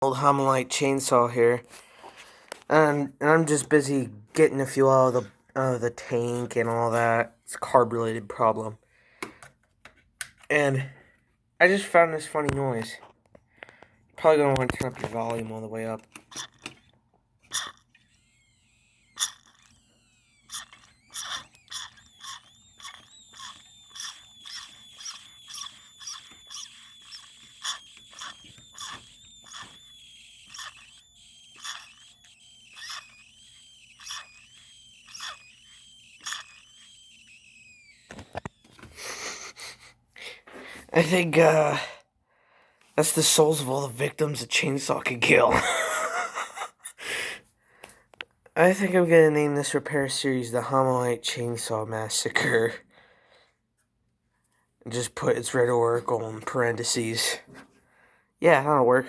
Old homelite chainsaw here, and I'm just busy getting a few out of the tank and all that. It's a carb related problem, and I just found this funny noise. Probably gonna want to turn up your volume all the way up. I think that's the souls of all the victims a chainsaw could kill. I think I'm gonna name this repair series the Homelite Chainsaw Massacre. And just put its red oracle in parentheses. Yeah, that'll work.